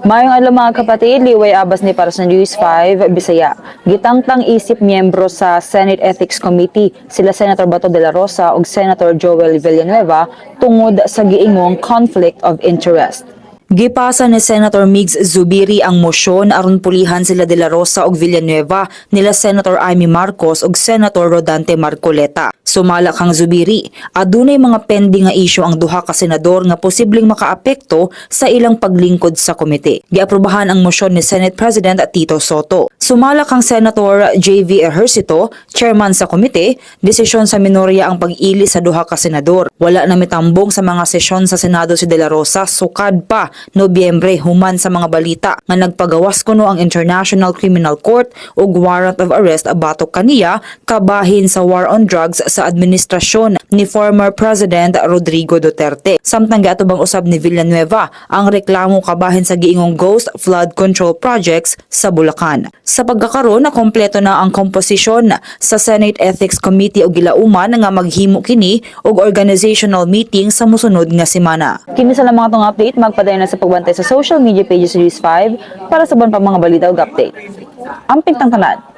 Mayong adlaw mga kapatid, liway abas ni para sa News 5 Bisaya. Gitangtang isip miyembro sa Senate Ethics Committee sila Senator Bato de la Rosa ug Senator Joel Villanueva tungod sa giingong conflict of interest. Gipasa ni Senator Migs Zubiri ang mosyon aron pulihan sila de la Rosa ug Villanueva nila Senator Amy Marcos ug Senator Rodante Marcoleta. Sumala kang Zubiri, adunay mga pending nga isyu ang duha ka senador nga posibleng makaapekto sa ilang paglingkod sa komite. Giaprobahan ang mosyon ni Senate President Tito Soto. Sumala kang Senator JV Ejercito, chairman sa komite, desisyon sa minorya ang pag-ili sa duha ka senador. Wala na mitambong sa mga sesyon sa Senado si De La Rosa, sukad pa Nobyembre human sa mga balita nga nagpagawas kuno ang International Criminal Court ug warrant of arrest batok kaniya kabahin sa war on drugs sa administrasyon ni former President Rodrigo Duterte. Samtang giatubang usab ni Villanueva ang reklamo kabahin sa giingong ghost flood control projects sa Bulacan. Sa pagkakaroon na kompleto na ang komposisyon sa Senate Ethics Committee o gilauman nga maghimo kini og organizational meeting sa mosunod nga semana. Kini sa mga tong update magpadayon na sa pagbantay sa social media pages sa News 5 para sa buwan pa mga balita ug update. Amping tang tanan.